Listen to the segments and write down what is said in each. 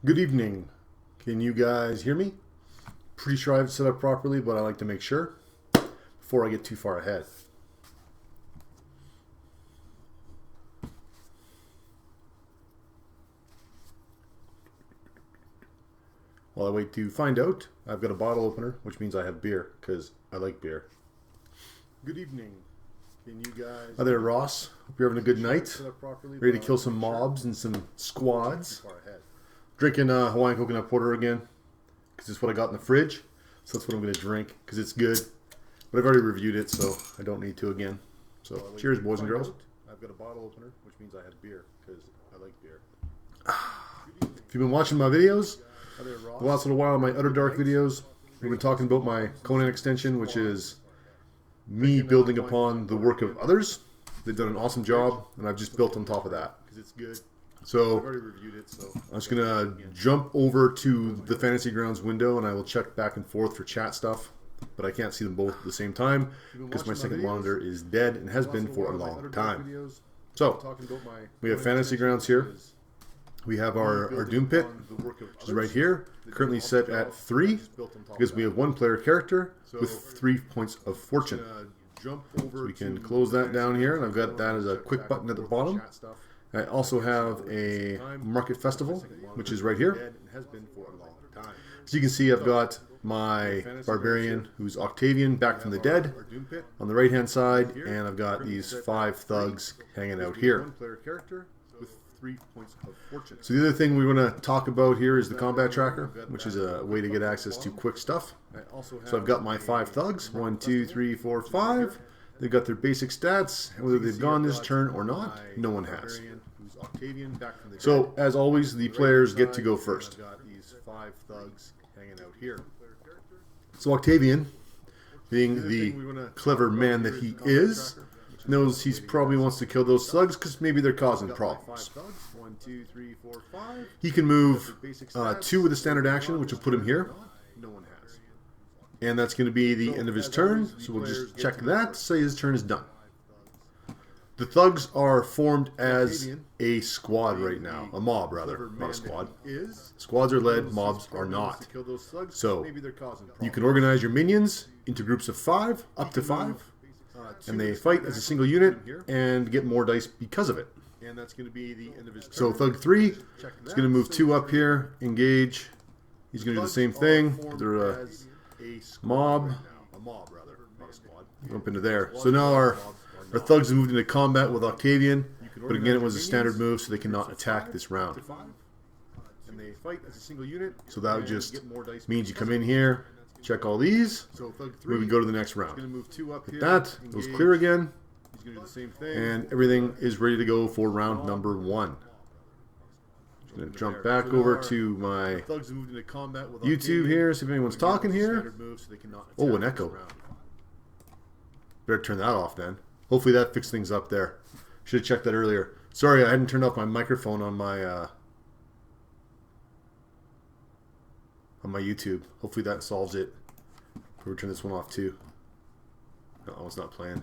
Good evening. Can you guys hear me? Pretty sure I have it set up properly, but I like to make sure before I get too far ahead. While I wait to find out, I've got a bottle opener, which means I have beer, because I like beer. Good evening. Can you guys... Hi there, Ross. Hope you're having a good night. Ready to kill some mobs and some squads. Drinking Hawaiian coconut porter again, because it's what I got in the fridge. So that's what I'm going to drink, because it's good. But I've already reviewed it, so I don't need to again. So cheers, boys and girls. I've got a bottle opener, which means I have beer, because I like beer. If you've been watching my videos, the last little while, my Utter Dark videos, we've been talking about my Conan extension, which is me building upon the work of others. They've done an awesome job, and I've just built on top of that. So I'm just going to jump over to the Fantasy Grounds window, and I will check back and forth for chat stuff. But I can't see them both at the same time, because my second monitor is dead and has been for a long time. So, we have Fantasy Grounds here. We have our Doom Pit, which is right here, currently set at 3, because we have one player character with 3 points of fortune. So we can close that down here, and I've got that as a quick button at the bottom. I also have a Market Festival, which is right here. So you can see I've got my Barbarian, who's Octavian, back from the dead, on the right-hand side, and I've got these 5 thugs hanging out here. So the other thing we want to talk about here is the combat tracker, which is a way to get access to quick stuff. So I've got my 5 thugs, 1, 2, 3, 4, 5. They've got their basic stats, and whether they've gone this turn or not, no one has. So, as always, the players get to go first. So Octavian, being the clever man that he is, knows he probably wants to kill those slugs because maybe they're causing problems. He can move 2 with a standard action, which will put him here. And that's going to be the end of his turn, so we'll just check that, say his turn is done. The thugs are formed as a squad right now. A mob, rather. Not a squad. Squads are led, mobs are not. So, you can organize your minions into groups of 5, up to 5, and they fight as a single unit and get more dice because of it. So, Thug 3 is going to move 2 up here, engage. He's going to do the same thing. They're a mob. Jump into there. So now our thugs have moved into combat with Octavian, but again it was a standard move, so they cannot attack this round. So that just means you come in here, check all these, we can go to the next round. Hit that, goes clear again, and everything is ready to go for round number 1. I'm going to jump back over to my YouTube here, see if anyone's talking here. Oh, an echo. Better turn that off then. Hopefully that fixed things up there. Should have checked that earlier. Sorry, I hadn't turned off my microphone on my YouTube. Hopefully that solves it. We'll turn this one off too. No, it's not playing.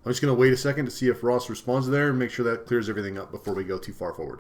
I'm just going to wait a second to see if Ross responds there and make sure that clears everything up before we go too far forward.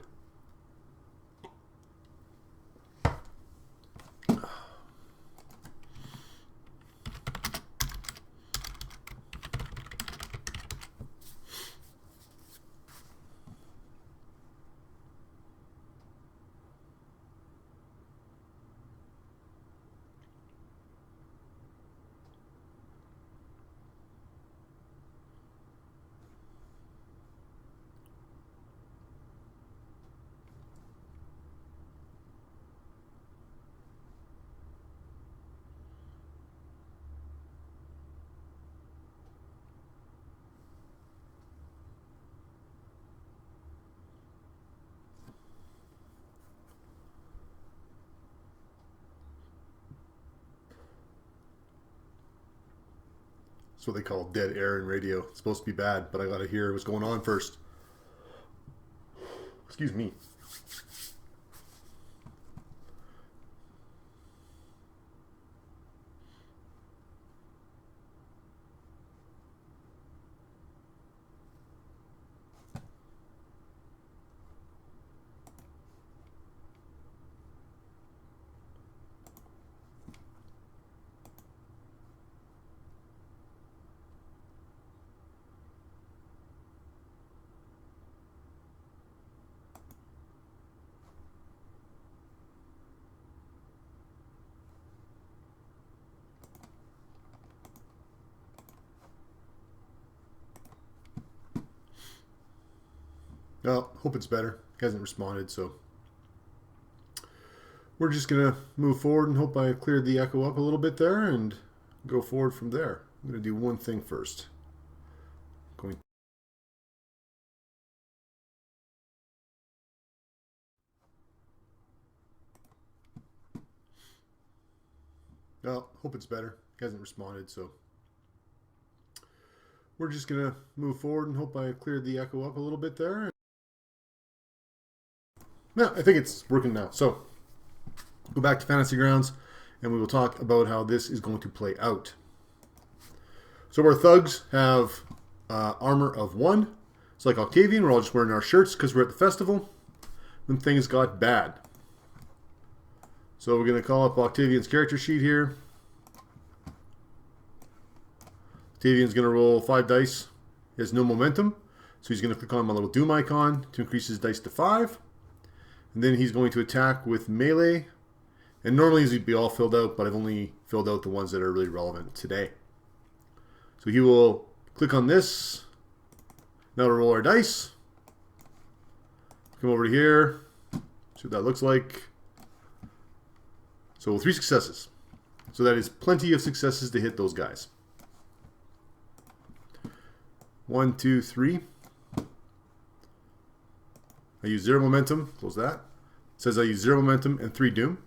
That's what they call dead air in radio. It's supposed to be bad, but I gotta hear what's going on first. Excuse me. Well, hope it's better. He hasn't responded, so we're just going to move forward and hope I cleared the echo up a little bit there and go forward from there. I'm going to do one thing first. Well, hope it's better. He hasn't responded, so we're just going to move forward and hope I cleared the echo up a little bit there. Yeah, I think it's working now. So, go back to Fantasy Grounds, and we will talk about how this is going to play out. So our thugs have armor of 1. It's like Octavian. We're all just wearing our shirts because we're at the festival when things got bad. So we're going to call up Octavian's character sheet here. Octavian's going to roll 5 dice. He has no momentum, so he's going to click on my little Doom icon to increase his dice to 5. And then he's going to attack with melee. And normally these would be all filled out, but I've only filled out the ones that are really relevant today. So he will click on this. Now we'll roll our dice. Come over to here. See what that looks like. So 3 successes. So that is plenty of successes to hit those guys. 1, 2, 3. I use 0 momentum. Close that. It says I use 0 momentum and 3 doom.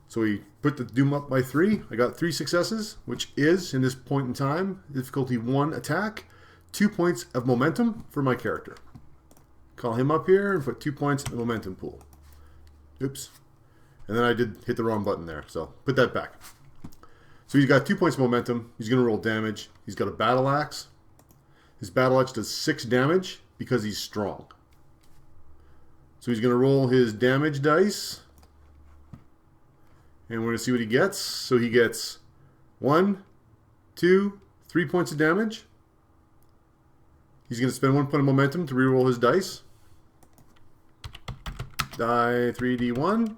So we put the doom up by 3. I got 3 successes, which is, in this point in time, difficulty 1 attack, 2 points of momentum for my character. Call him up here and put 2 points in the momentum pool. Oops. And then I did hit the wrong button there, so put that back. So he's got 2 points of momentum. He's going to roll damage. He's got a battle axe. His battle axe does 6 damage because he's strong. So he's going to roll his damage dice. And we're going to see what he gets. So he gets 1, 2, 3 points of damage. He's going to spend 1 point of momentum to reroll his dice. Die 3d1.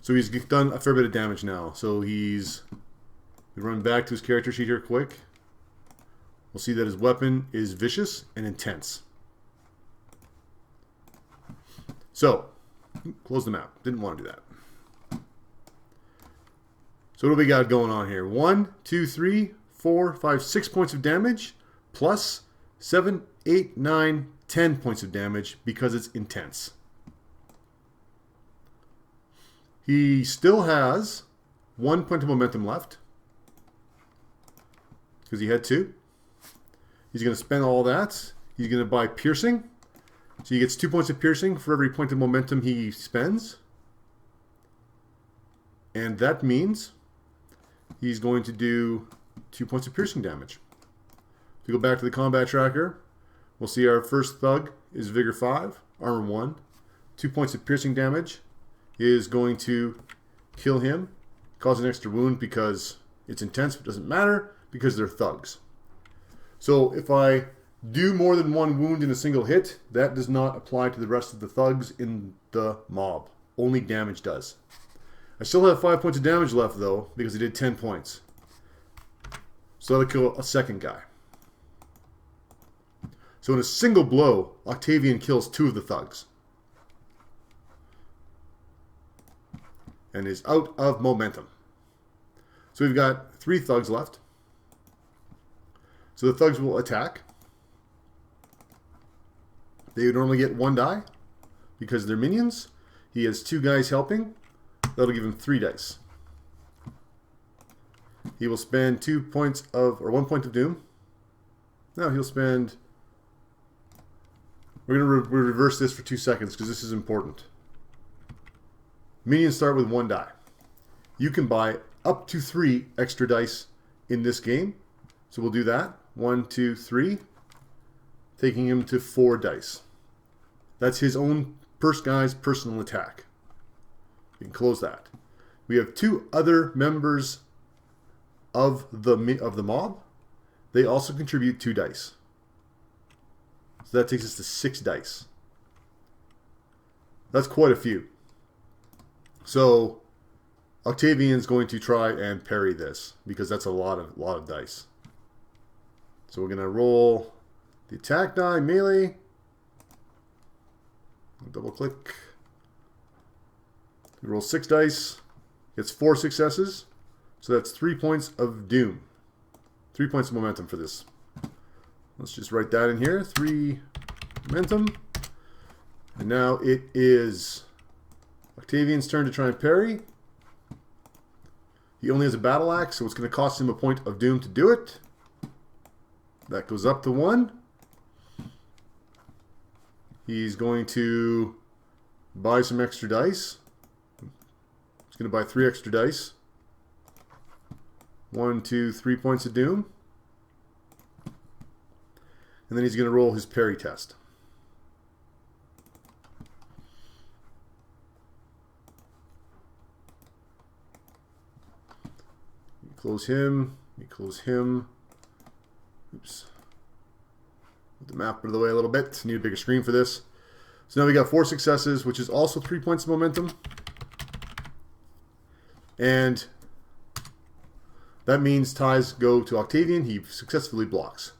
So he's done a fair bit of damage now. So we run back to his character sheet here quick. We'll see that his weapon is vicious and intense. So, close the map. Didn't want to do that. So what do we got going on here? 1, 2, 3, 4, 5, 6 points of damage, plus 7, 8, 9, 10 points of damage because it's intense. He still has 1 point of momentum left because he had 2. He's going to spend all that. He's going to buy piercing. So he gets 2 points of piercing for every point of momentum he spends. And that means he's going to do 2 points of piercing damage. If we go back to the combat tracker, we'll see our first thug is Vigor 5, Armor 1. 2 points of piercing damage is going to kill him, cause an extra wound because it's intense, but it doesn't matter because they're thugs. So if I do more than 1 wound in a single hit, that does not apply to the rest of the thugs in the mob. Only damage does. I still have 5 points of damage left though, because I did 10 points. So that'll kill a second guy. So in a single blow, Octavian kills 2 of the thugs. And is out of momentum. So we've got 3 thugs left. So the thugs will attack. They would normally get 1 die because they're minions. He has 2 guys helping. That'll give him 3 dice. He will spend 1 point of doom. No, he'll spend... We're going to reverse this for 2 seconds because this is important. Minions start with 1 die. You can buy up to 3 extra dice in this game. So we'll do that. 1, 2, 3. Taking him to 4 dice. That's his own first guy's personal attack. You can close that. We have 2 other members of the mob. They also contribute 2 dice. So that takes us to 6 dice. That's quite a few. So Octavian's going to try and parry this because that's a lot of dice. So we're going to roll The attack die, melee. Double click. He rolls 6 dice. Gets 4 successes. So that's 3 points of doom. 3 points of momentum for this. Let's just write that in here. 3 momentum. And now it is Octavian's turn to try and parry. He only has a battle axe, so it's going to cost him a point of doom to do it. That goes up to 1. He's going to buy some extra dice. He's going to buy 3 extra dice. 1, 2, 3 points of doom. And then he's going to roll his parry test. Close him. We close him. Oops. Put the map out of the way a little bit. Need a bigger screen for this. So now we got 4 successes, which is also 3 points of momentum. And that means ties go to Octavian. He successfully blocks.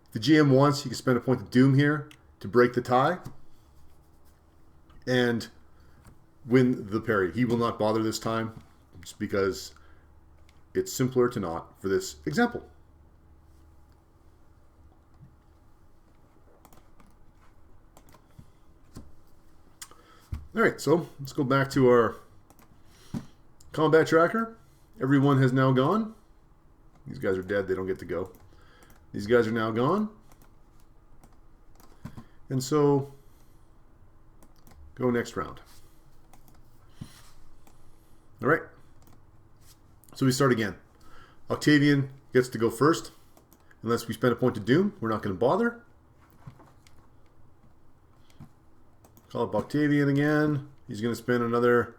If the GM wants, he can spend a point of doom here to break the tie and win the parry. He will not bother this time just because it's simpler to not for this example. Alright, so let's go back to our combat tracker. Everyone has now gone. These guys are dead, they don't get to go. These guys are now gone. And so, go next round. Alright. So we start again. Octavian gets to go first. Unless we spend a point of doom, we're not going to bother. Call up Octavian again. He's going to spend another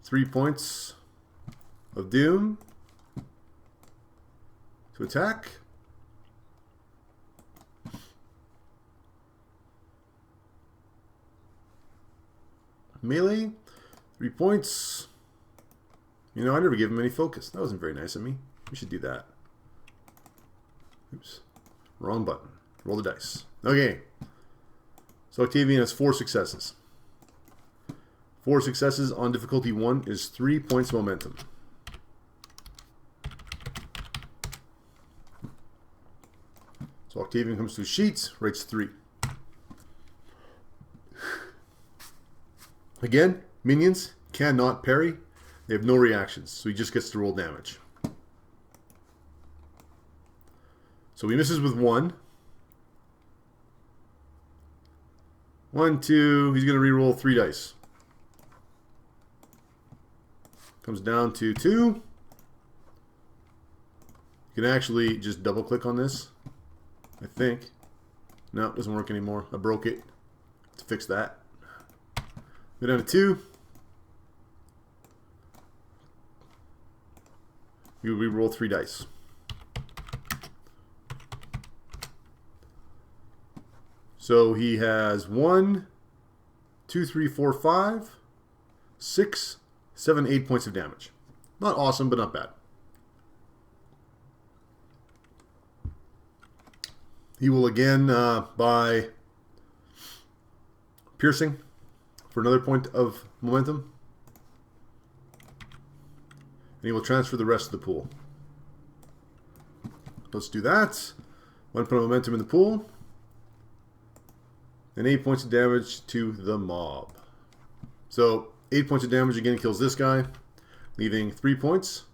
3 points of doom to attack. Melee, 3 points. You know, I never gave him any focus. That wasn't very nice of me. We should do that. Oops. Wrong button. Roll the dice. Okay. So Octavian has 4 successes. 4 successes on difficulty 1 is 3 points of momentum. So Octavian comes to his sheets, writes 3. Again, minions cannot parry. They have no reactions, so he just gets to roll damage. So he misses with 1. 1, 2, he's going to re-roll 3 dice. Comes down to 2. You can actually just double click on this, I think. No, it doesn't work anymore. I broke it. To fix that. Go down to 2. You re-roll 3 dice. So he has 1, 2, 3, 4, 5, 6, 7, 8 points of damage. Not awesome, but not bad. He will again buy piercing for another point of momentum. And he will transfer the rest of the pool. Let's do that. 1 point of momentum in the pool. And 8 points of damage to the mob. So 8 points of damage again kills this guy, leaving 3 points.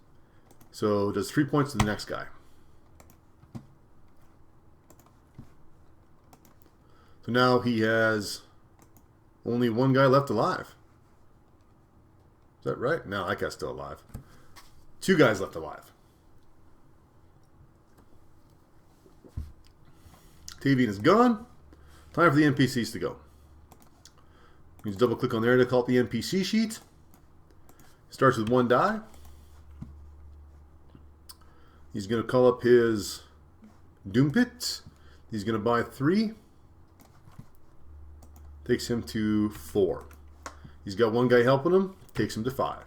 So does 3 points to the next guy. So now he has only 1 guy left alive. Is that right? No, that guy's still alive. 2 guys left alive. Octavian is gone. Time for the NPCs to go. You just double click on there to call up the NPC sheet. Starts with 1 die. He's going to call up his Doom Pit. He's going to buy 3. Takes him to 4. He's got 1 guy helping him. Takes him to 5.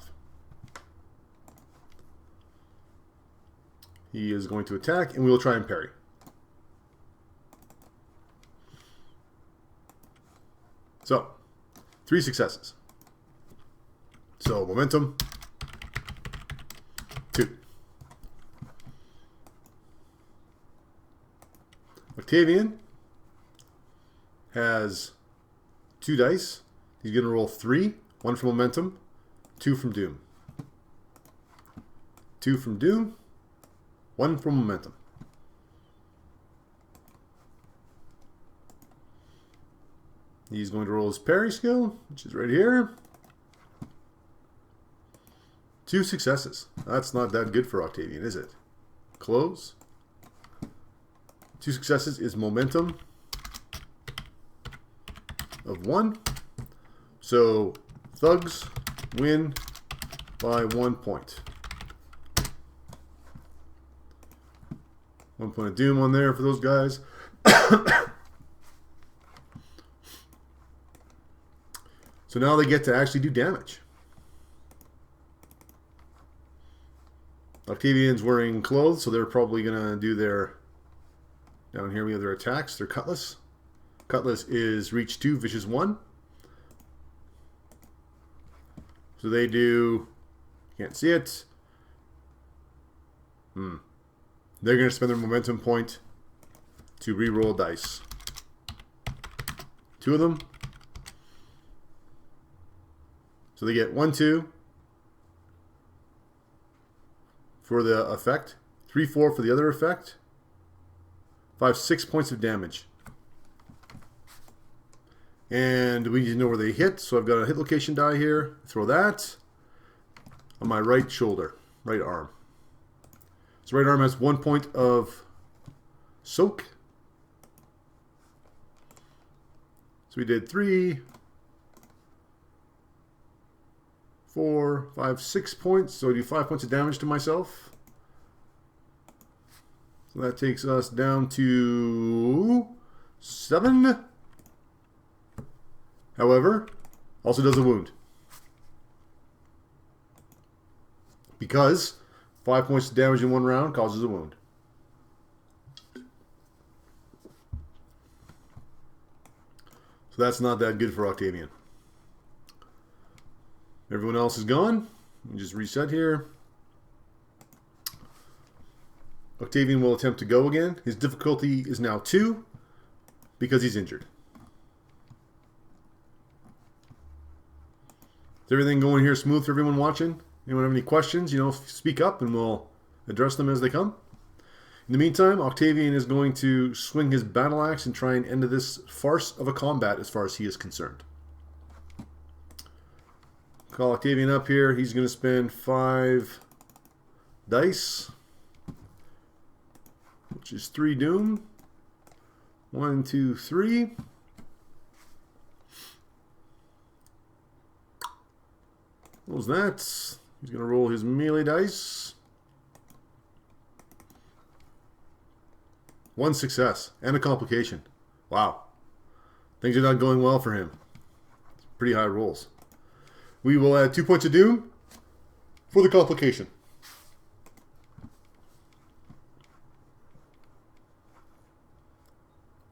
He is going to attack, and we'll try and parry. So, 3 successes. So, momentum, 2. Octavian has 2 dice. He's going to roll 3. 1 from momentum, 2 from doom. 2 from doom, 1 from momentum. He's going to roll his parry skill, which is right here. 2 successes. That's not that good for Octavian, is it? Close. 2 successes is momentum of 1. So thugs win by 1 point. 1 point of doom on there for those guys. So now they get to actually do damage. Octavian's wearing clothes, so they're probably going to do their... Down here we have their attacks, their cutlass. Cutlass is reach 2, vicious 1. So they do... Can't see it. They're going to spend their momentum point to re-roll dice. 2 of them. So they get 1, 2 for the effect, 3, 4 for the other effect, 5, 6 points of damage. And we need to know where they hit, so I've got a hit location die here. Throw that on my right shoulder, right arm. So right arm has 1 point of soak. So we did 3, 4, 5, 6 points. So I do 5 points of damage to myself. So that takes us down to 7. However, also does a wound. Because 5 points of damage in 1 round causes a wound. So that's not that good for Octavian. Everyone else is gone. Let me just reset here. Octavian will attempt to go again. His difficulty is now 2 because he's injured. Is everything going here smooth for everyone watching? Anyone have any questions? You know, speak up and we'll address them as they come. In the meantime, Octavian is going to swing his battle axe and try and end this farce of a combat as far as he is concerned. Call Octavian up here. He's going to spend 5 dice, which is 3 doom. 1, 2, 3. What was that? He's going to roll his melee dice. 1 success and a complication. Wow. Things are not going well for him. Pretty high rolls. We will add 2 points of doom for the complication.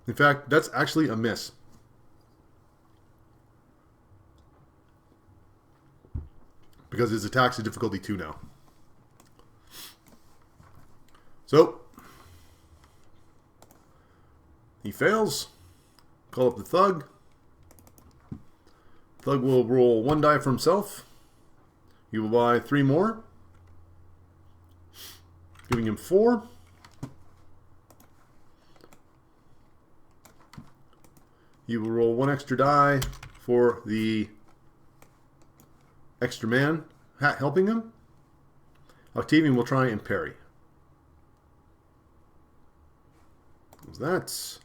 In fact, that's actually a miss. Because his attack's a difficulty 2 now. So, he fails. Call up the thug. Thug will roll 1 die for himself. He will buy 3 more, giving him 4. He will roll 1 extra die for the extra man helping him. Octavian will try and parry. That's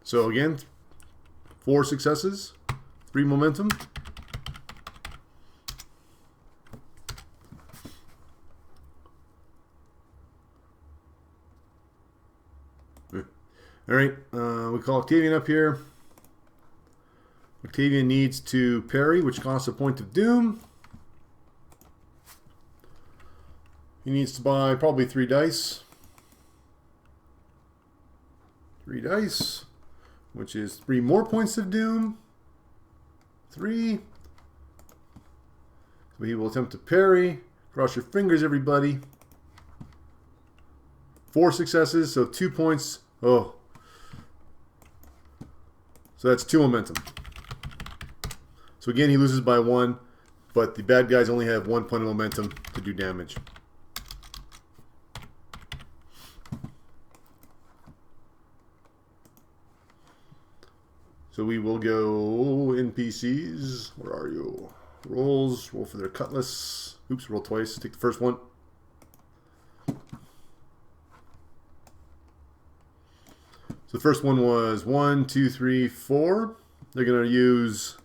so again, 4 successes, 3 momentum. All right, we call Octavian up here. Octavian needs to parry, which costs a point of doom. He needs to buy probably 3 dice. 3 dice, which is 3 more points of doom. 3. So he will attempt to parry. Cross your fingers, everybody. 4 successes, so 2 points. Oh. So that's 2 momentum. So again, he loses by 1, but the bad guys only have 1 point of momentum to do damage. So we will go NPCs. Where are you? Rolls. Roll for their cutlass. Oops, roll twice. Take the first one. So the first one was 1, 2, 3, 4. They're going to use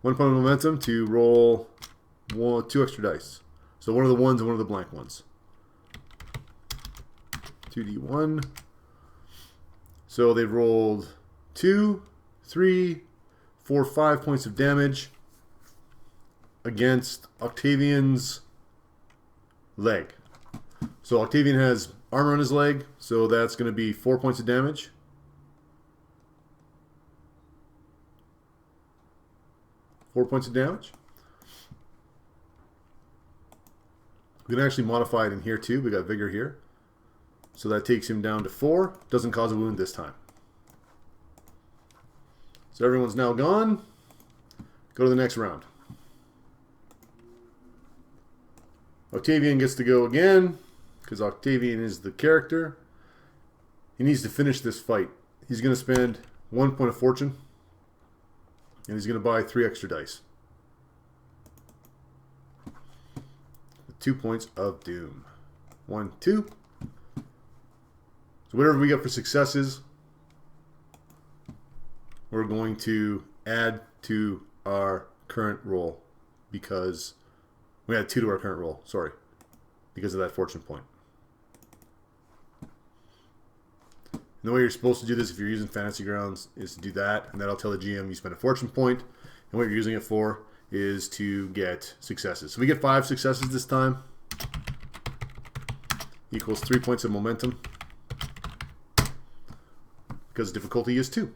1 point of momentum to roll 2 extra dice. So one of the ones and one of the blank ones. 2d1. So they've rolled 2, 3, 4, 5 points of damage against Octavian's leg. So Octavian has armor on his leg, so that's going to be 4 points of damage. We can actually modify it in here too. We got vigor here. So that takes him down to 4. Doesn't cause a wound this time. So everyone's now gone. Go to the next round. Octavian gets to go again, because Octavian is the character. He needs to finish this fight. He's going to spend 1 point of fortune, and he's going to buy 3 extra dice. With 2 points of doom. 1, 2. So whatever we get for successes, we're going to add to our current roll, because we add 2 to our current roll, sorry, because of that fortune point. And the way you're supposed to do this if you're using Fantasy Grounds is to do that, and that'll tell the GM you spent a fortune point, and what you're using it for is to get successes. So we get 5 successes this time, equals 3 points of momentum, because difficulty is 2.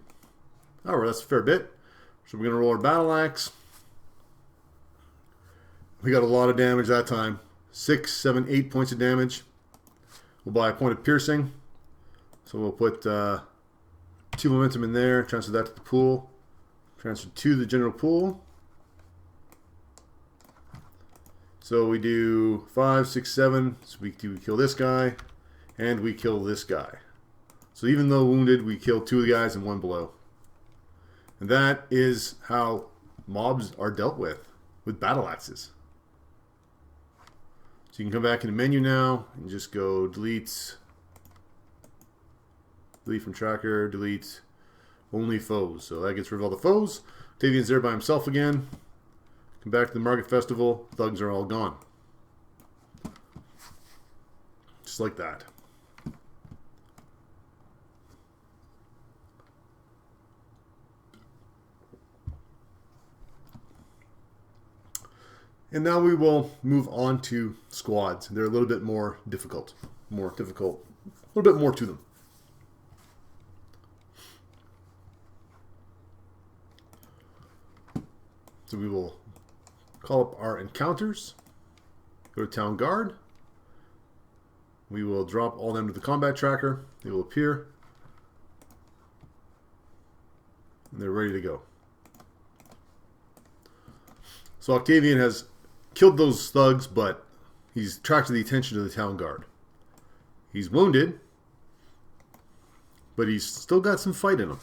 Alright, that's a fair bit. So we're going to roll our battle axe. We got a lot of damage that time. 6, 7, 8 points of damage. We'll buy a point of piercing. So we'll put 2 momentum in there. Transfer that to the pool. Transfer to the general pool. So we do 5, 6, 7. So we kill this guy. And we kill this guy. So even though wounded, we kill 2 of the guys and 1 below. And that is how mobs are dealt with battle axes. So you can come back in the menu now and just go delete from tracker, delete only foes. So that gets rid of all the foes. Octavian's there by himself again. Come back to the market festival. Thugs are all gone. Just like that. And now we will move on to squads. They're a little bit more difficult. A little bit more to them. So we will call up our encounters. Go to Town Guard. We will drop all them to the combat tracker. They will appear. And they're ready to go. So Octavian has killed those thugs, but he's attracted the attention of the Town Guard. He's wounded, but he's still got some fight in him.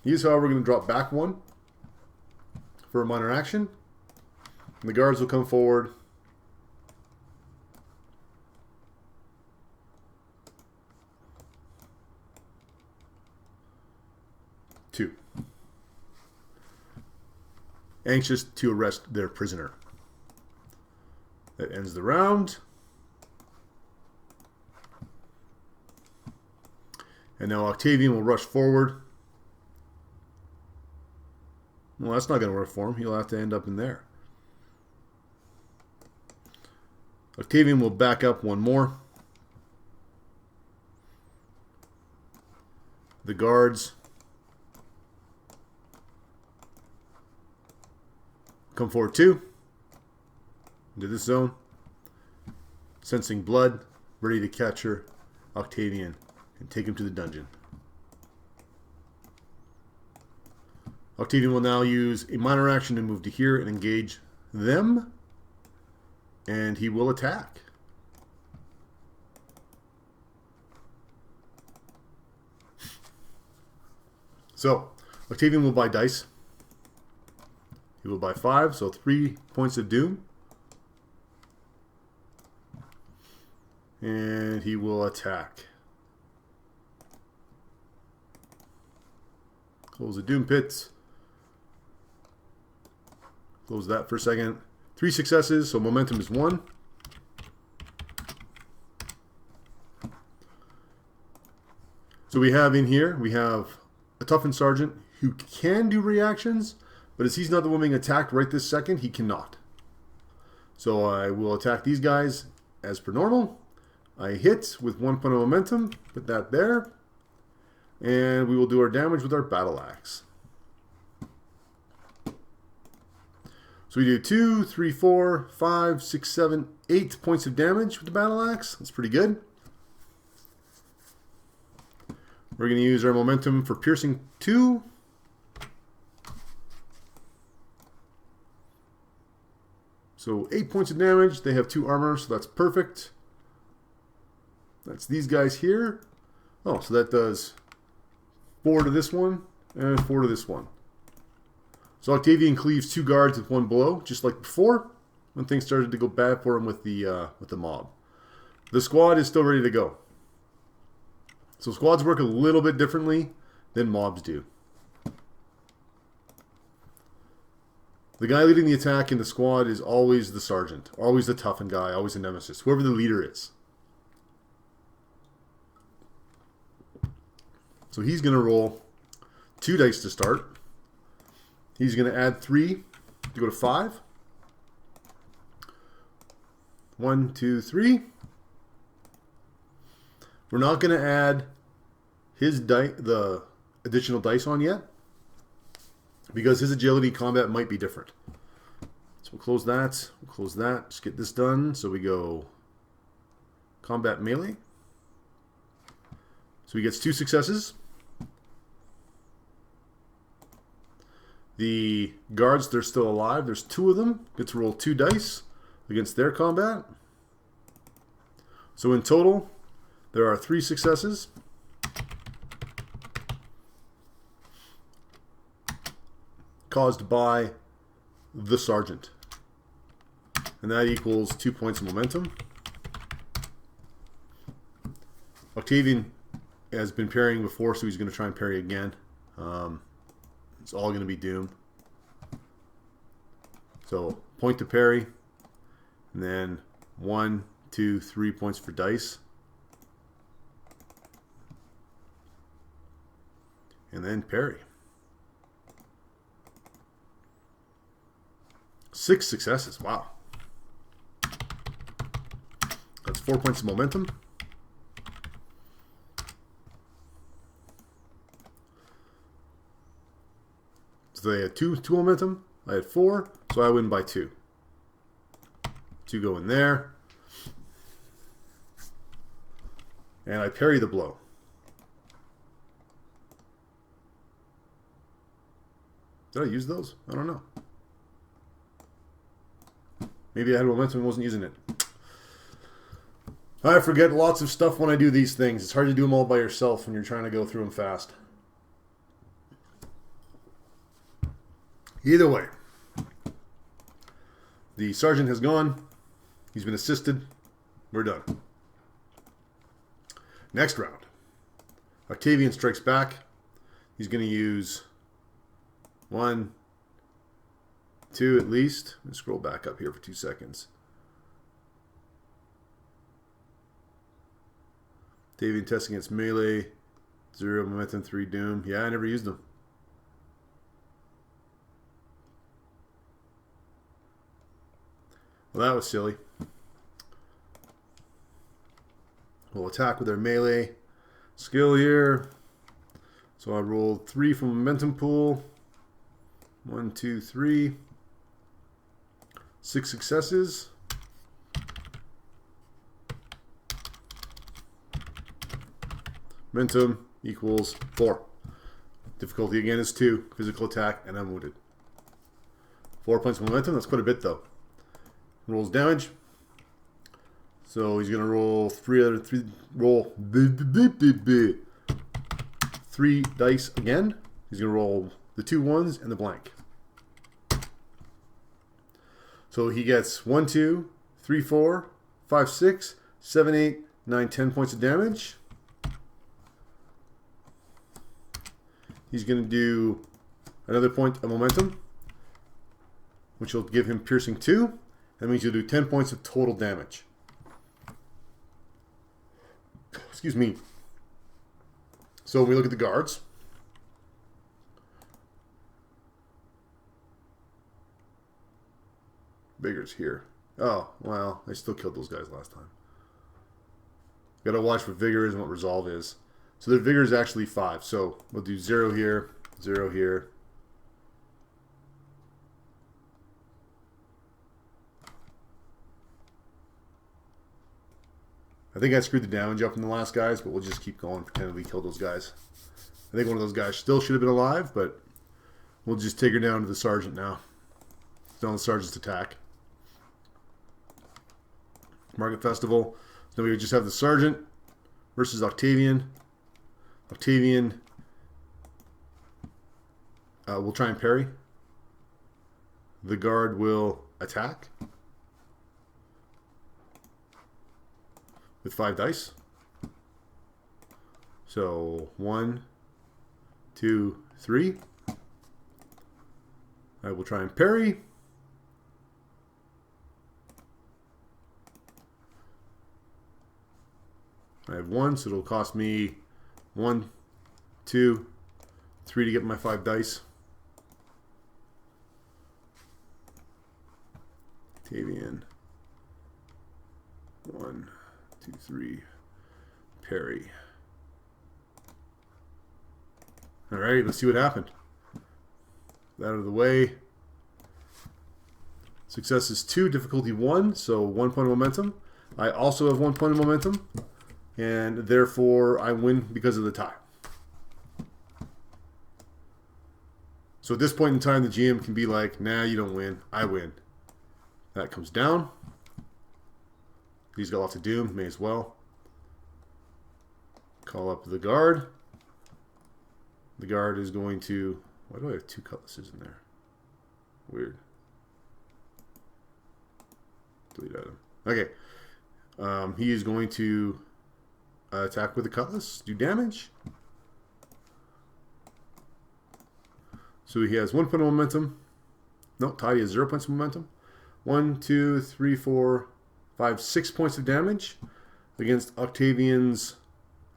He's, however, going to drop back 1 for a minor action. And the guards will come forward. Two. Anxious to arrest their prisoner. That ends the round. And now Octavian will rush forward. Well, that's not going to work for him. He'll have to end up in there. Octavian will back up one more. The guards come forward 2 into this zone. Sensing blood, ready to capture Octavian and take him to the dungeon. Octavian will now use a minor action to move to here and engage them. And he will attack. So, Octavian will buy dice. He will buy 5, so 3 points of doom. And he will attack. Close the doom pits. Close that for a second. 3 successes, so momentum is 1. So we have in here, we have a toughened sergeant who can do reactions, but as he's not the one being attacked right this second, he cannot. So I will attack these guys as per normal. I hit with 1 point of momentum, put that there, and we will do our damage with our battle axe. So we do 2, 3, 4, 5, 6, 7, 8 points of damage with the battle axe. That's pretty good. We're going to use our momentum for piercing 2. So 8 points of damage. They have 2 armor, so that's perfect. That's these guys here. Oh, so that does 4 to this one and 4 to this one. So Octavian cleaves 2 guards with 1 blow, just like before, when things started to go bad for him with the mob. The squad is still ready to go. So squads work a little bit differently than mobs do. The guy leading the attack in the squad is always the sergeant, always the toughened guy, always the nemesis, whoever the leader is. So he's going to roll 2 dice to start. He's going to add 3 to go to 5. 1, 2, 3. We're not going to add the additional dice on yet, because his agility combat might be different. So we'll close that. We'll close that. Just get this done. So we go combat melee. So he gets 2 successes. The guards, they're still alive. There's 2 of them. Get to roll 2 dice against their combat. So in total, there are 3 successes. Caused by the sergeant. And that equals 2 points of momentum. Octavian has been parrying before, so he's going to try and parry again. It's all going to be doom. So point to parry, and then 1, 2, 3 points for dice. And then parry. 6 successes. Wow. That's 4 points of momentum. So they had 2 momentum. I had 4, so I win by 2. 2 go in there. And I parry the blow. Did I use those? I don't know. Maybe I had momentum and wasn't using it. I forget lots of stuff when I do these things. It's hard to do them all by yourself when you're trying to go through them fast. Either way, the sergeant has gone. He's been assisted. We're done. Next round. Octavian strikes back. He's going to use 1, 2 at least. Let me scroll back up here for 2 seconds. Octavian test against melee. 0 momentum, 3 doom. Yeah, I never used them. Well, that was silly. will attack with their melee skill here. So I rolled 3 from momentum pool. 1, 2, 3. 6 successes. Momentum equals 4. Difficulty again is 2. Physical attack, and I'm wounded. 4 points of momentum. That's quite a bit, though. Rolls damage. So he's gonna roll 3 dice again. He's gonna roll the 2 ones and the blank. So he gets 1, 2, 3, 4, 5, 6, 7, 8, 9, 10 points of damage. He's going to do another point of momentum, which will give him piercing 2. That means he'll do 10 points of total damage. Excuse me. So when we look at the guards, Vigor's here. Oh, well, I still killed those guys last time. Gotta watch what Vigor is and what Resolve is. So their Vigor is actually 5. So we'll do 0 here, 0 here. I think I screwed the damage up in the last guys, but we'll just keep going, pretend we killed those guys. I think one of those guys still should have been alive, but we'll just take her down to the Sergeant now. It's on the Sergeant's attack. Market Festival. Then we would just have the Sergeant versus Octavian. Octavian will try and parry. The guard will attack with 5 dice. So 1, 2, 3. I will try and parry. I have 1, so it'll cost me 1, 2, 3 to get my 5 dice. Octavian. 1, 2, 3. Parry. Alright, let's see what happened. That out of the way. Success is 2, difficulty 1, so 1 point of momentum. I also have 1 point of momentum. And therefore, I win because of the tie. So at this point in time, the GM can be like, nah, you don't win. I win. That comes down. He's got lots of doom. May as well. Call up the guard. The guard is going to... Why do I have 2 cutlasses in there? Weird. Delete item. Okay. He is going to... attack with the cutlass, do damage. So he has 1 point of momentum. No, Tidy has 0 points of momentum. 1, 2, 3, 4, 5, 6 points of damage against Octavian's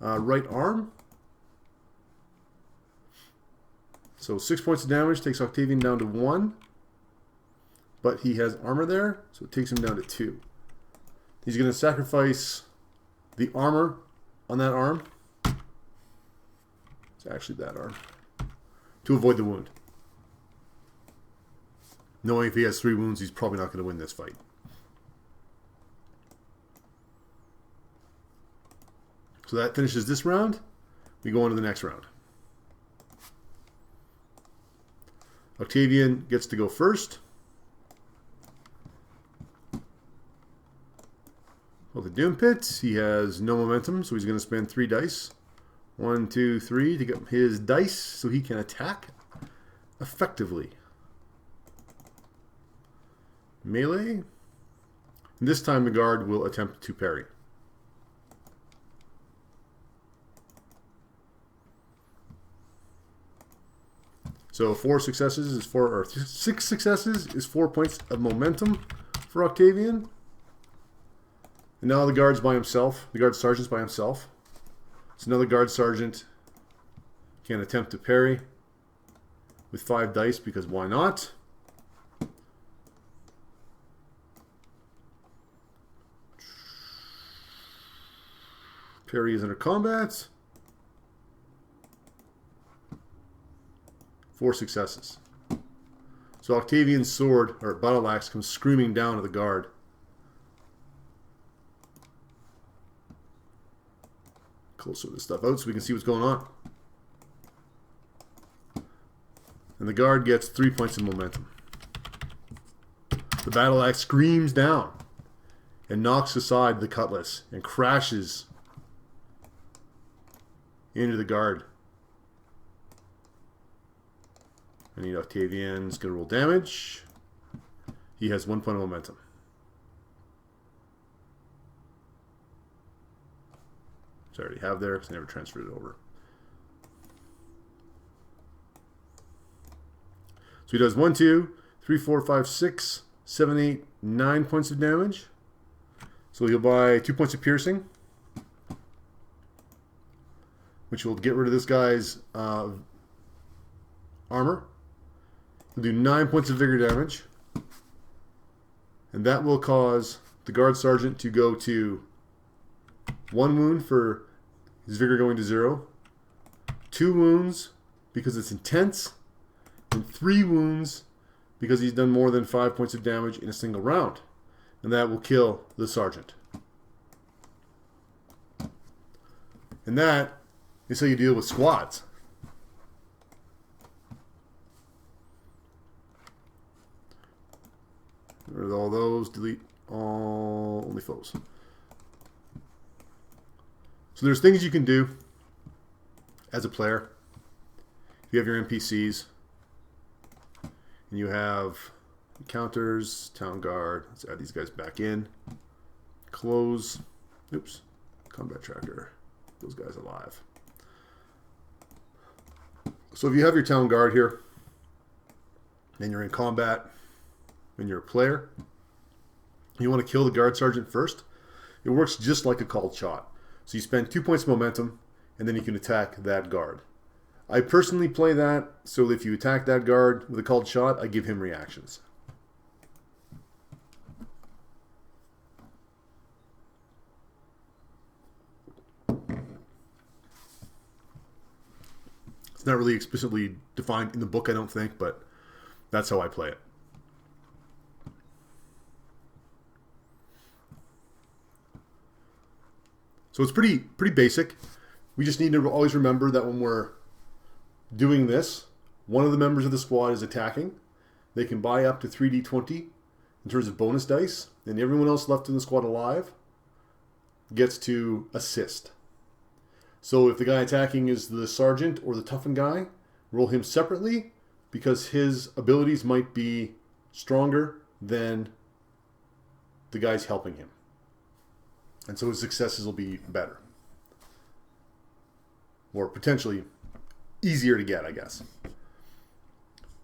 right arm. So 6 points of damage takes Octavian down to 1. But he has armor there, so it takes him down to 2. He's going to sacrifice the armor on that arm. It's actually that arm. To avoid the wound. Knowing if he has 3 wounds, he's probably not going to win this fight. So that finishes this round. We go on to the next round. Octavian gets to go first. Well, the Doom Pit, he has no momentum, so he's going to spend 3 dice. 1, 2, 3 to get his dice so he can attack effectively. Melee. And this time the guard will attempt to parry. So 6 successes is 4 points of momentum for Octavian. And now the guard's by himself. The guard sergeant's by himself. So now the guard sergeant can attempt to parry with 5 dice because why not? Parry is under combat. 4 successes. So Octavian's sword, or battle axe, comes screaming down to the guard. Closer this stuff out so we can see what's going on. And the guard gets 3 points of momentum. The battle axe screams down and knocks aside the cutlass and crashes into the guard. I need Octavian's going to roll damage. He has 1 point of momentum. Which I already have there because I never transferred it over. So he does 1, 2, 3, 4, 5, 6, 7, 8, 9 points of damage. So he'll buy 2 points of piercing, which will get rid of this guy's armor. He'll do 9 points of vigor damage. And that will cause the guard sergeant to go to 1 wound for his vigor going to 0, 2 wounds because it's intense, and 3 wounds because he's done more than 5 points of damage in a single round. And that will kill the sergeant. And that is how you deal with squads. Get rid of all those, delete all, only foes. So there's things you can do as a player. If you have your NPCs and you have encounters, town guard, let's add these guys back in. Close, oops, combat tracker, those guys alive. So if you have your town guard here and you're in combat and you're a player, you want to kill the guard sergeant first. It works just like a called shot. So you spend 2 points of momentum and then you can attack that guard. I personally play that so if you attack that guard with a called shot, I give him reactions. It's not really explicitly defined in the book, I don't think, but that's how I play it. So it's pretty basic. We just need to always remember that when we're doing this, one of the members of the squad is attacking. They can buy up to 3d20 in terms of bonus dice, and everyone else left in the squad alive gets to assist. So if the guy attacking is the sergeant or the toughened guy, roll him separately because his abilities might be stronger than the guys helping him. And so his successes will be better. Or potentially easier to get, I guess.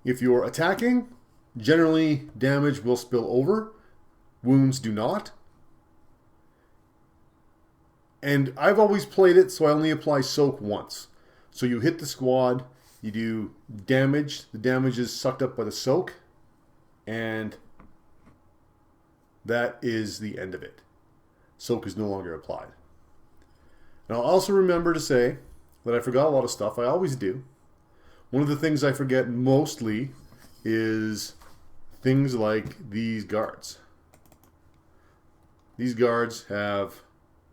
If you're attacking, generally damage will spill over. Wounds do not. And I've always played it so I only apply soak once. So you hit the squad, you do damage. The damage is sucked up by the soak. And that is the end of it. Soak is no longer applied. And I'll also remember to say that I forgot a lot of stuff. I always do. One of the things I forget mostly is things like these guards. These guards have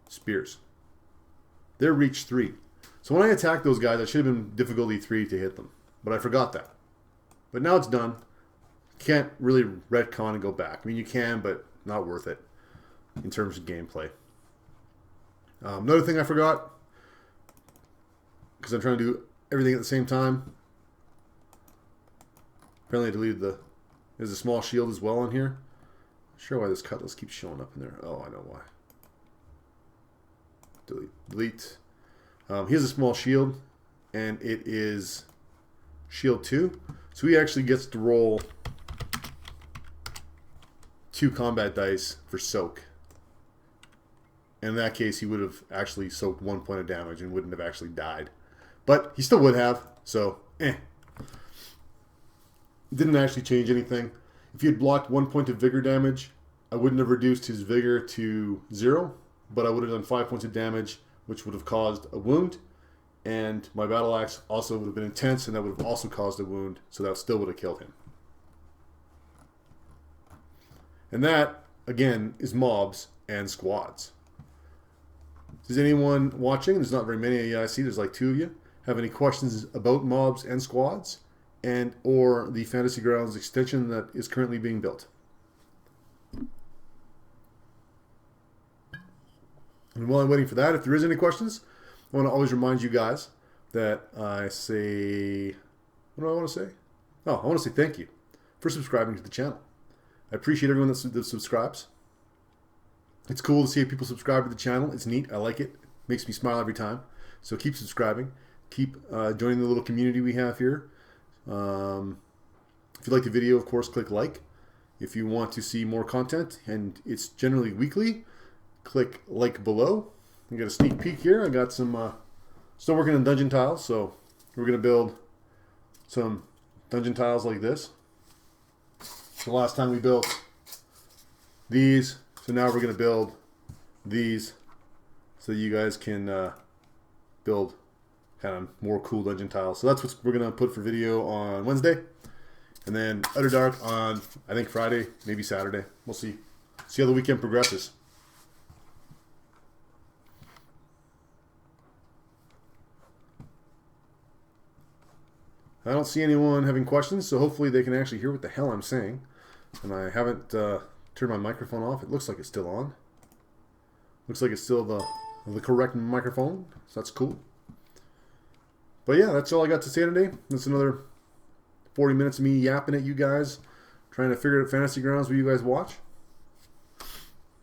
spears. They're reach 3. So when I attack those guys, I should have been difficulty 3 to hit them. But I forgot that. But now it's done. Can't really retcon and go back. I mean, you can, but not worth it in terms of gameplay. Another thing I forgot, because I'm trying to do everything at the same time. Apparently I deleted there's a small shield as well on here. Not sure why this cutlass keeps showing up in there. Oh, I know why. Delete. He has a small shield, and it is shield 2. So he actually gets to roll 2 combat dice for soak. And in that case, he would have actually soaked 1 point of damage and wouldn't have actually died. But he still would have, so Didn't actually change anything. If he had blocked 1 point of vigor damage, I wouldn't have reduced his vigor to 0, but I would have done 5 points of damage which would have caused a wound, and my battle axe also would have been intense, and that would have also caused a wound, so that still would have killed him. And that, again, is mobs and squads. Does anyone watching, there's not very many of you I see, there's like 2 of you, have any questions about mobs and squads and or the Fantasy Grounds extension that is currently being built? And while I'm waiting for that, if there is any questions, I want to always remind you guys that I say, what do I want to say? Oh, I want to say thank you for subscribing to the channel. I appreciate everyone that subscribes. It's cool to see people subscribe to the channel. It's neat. I like it. Makes me smile every time. So keep subscribing. Keep joining the little community we have here. If you like the video, of course, click like. If you want to see more content, and it's generally weekly, click like below. You got a sneak peek here. I got some, still working on dungeon tiles, so we're going to build some dungeon tiles like this. The last time we built these, so now we're going to build these so you guys can build kind of more cool dungeon tiles. So that's what we're going to put for video on Wednesday. And then Utter Dark on, I think, Friday, maybe Saturday. We'll see. See how the weekend progresses. I don't see anyone having questions, so hopefully they can actually hear what the hell I'm saying. And I haven't turned my microphone off. It looks like it's still on. Looks like it's still the correct microphone, so that's cool. But yeah, that's all I got to say today. That's another 40 minutes of me yapping at you guys, trying to figure out Fantasy Grounds where you guys watch.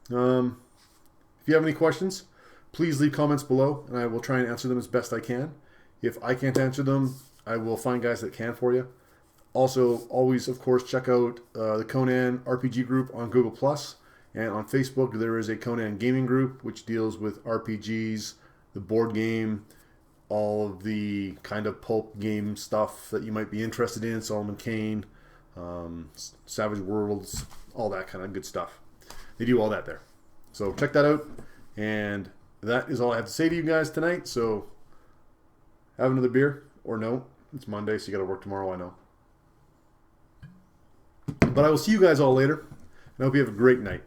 If you have any questions, please leave comments below, and I will try and answer them as best I can. If I can't answer them, I will find guys that can for you. Also, always, of course, check out the Conan RPG group on Google+. And on Facebook, there is a Conan gaming group, which deals with RPGs, the board game, all of the kind of pulp game stuff that you might be interested in, Solomon Kane, Savage Worlds, all that kind of good stuff. They do all that there. So check that out. And that is all I have to say to you guys tonight. So have another beer, or no. It's Monday, so you got to work tomorrow, I know. But I will see you guys all later, and I hope you have a great night.